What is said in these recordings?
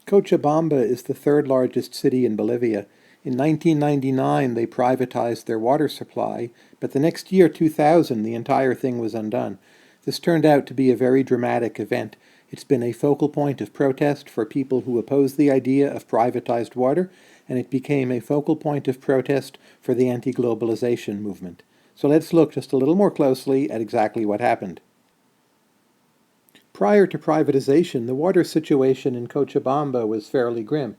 Cochabamba is the third largest city in Bolivia. In 1999, they privatized their water supply, but the next year, 2000, the entire thing was undone. This turned out to be a very dramatic event. It's been a focal point of protest for people who oppose the idea of privatized water, and it became a focal point of protest for the anti-globalization movement. So let's look just a little more closely at exactly what happened. Prior to privatization, the water situation in Cochabamba was fairly grim.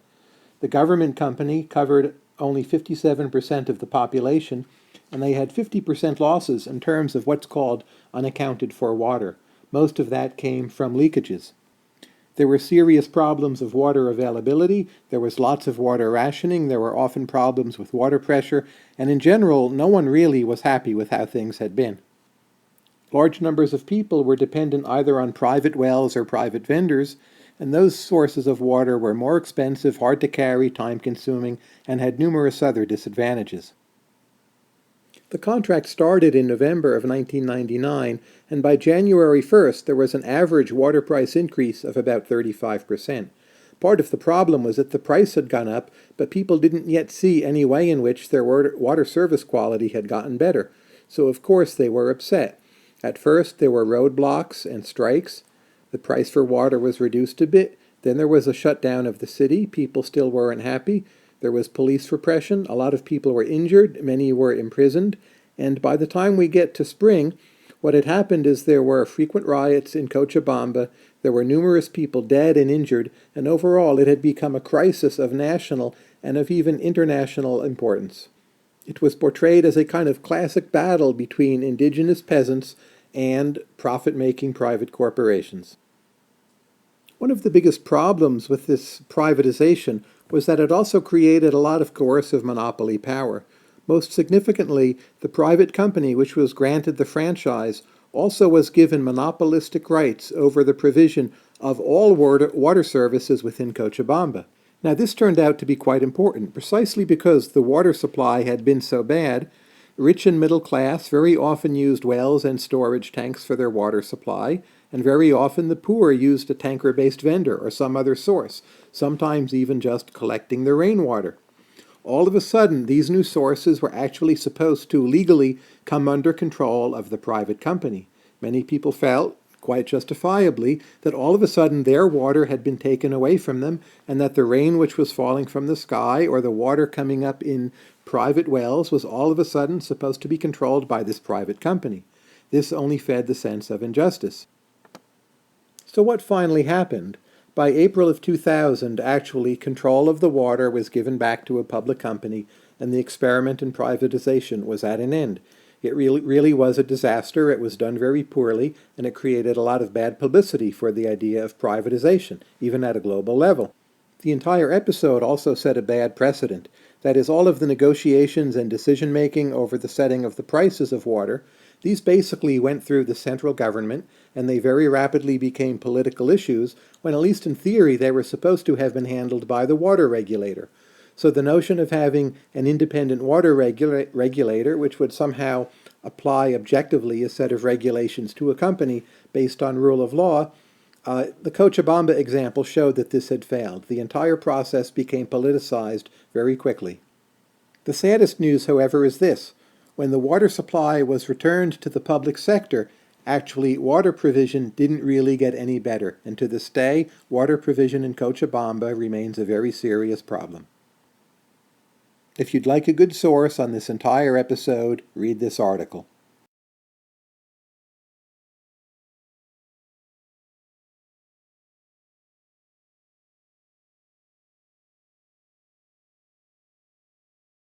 The government company covered only 57% of the population, and they had 50% losses in terms of what's called unaccounted for water. Most of that came from leakages. There were serious problems of water availability, there was lots of water rationing, there were often problems with water pressure, and in general, no one really was happy with how things had been. Large numbers of people were dependent either on private wells or private vendors, and those sources of water were more expensive, hard to carry, time-consuming, and had numerous other disadvantages. The contract started in November of 1999, and by January 1st there was an average water price increase of about 35%. Part of the problem was that the price had gone up, but people didn't yet see any way in which their water service quality had gotten better, so of course they were upset. At first there were roadblocks and strikes. The price for water was reduced a bit. Then there was a shutdown of the city. People still weren't happy. There was police repression. A lot of people were injured. Many were imprisoned. And by the time we get to spring, what had happened is there were frequent riots in Cochabamba. There were numerous people dead and injured. And overall it had become a crisis of national and of even international importance. It was portrayed as a kind of classic battle between indigenous peasants and profit-making private corporations. One of the biggest problems with this privatization was that it also created a lot of coercive monopoly power. Most significantly, the private company which was granted the franchise also was given monopolistic rights over the provision of all water services within Cochabamba. Now this turned out to be quite important, precisely because the water supply had been so bad. Rich and middle class very often used wells and storage tanks for their water supply, and very often the poor used a tanker-based vendor or some other source, sometimes even just collecting the rainwater. All of a sudden, these new sources were actually supposed to legally come under control of the private company. Many people felt, quite justifiably, that all of a sudden their water had been taken away from them, and that the rain which was falling from the sky or the water coming up in private wells was all of a sudden supposed to be controlled by this private company. This only fed the sense of injustice. So what finally happened? By April of 2000, actually, control of the water was given back to a public company, and the experiment in privatization was at an end. It really was a disaster. It was done very poorly, and it created a lot of bad publicity for the idea of privatization, even at a global level. The entire episode also set a bad precedent. That is, all of the negotiations and decision-making over the setting of the prices of water, these basically went through the central government, and they very rapidly became political issues, when at least in theory they were supposed to have been handled by the water regulator. So the notion of having an independent water regulator, which would somehow apply objectively a set of regulations to a company based on rule of law, the Cochabamba example showed that this had failed. The entire process became politicized very quickly. The saddest news, however, is this. When the water supply was returned to the public sector, actually water provision didn't really get any better, and to this day, water provision in Cochabamba remains a very serious problem. If you'd like a good source on this entire episode, read this article.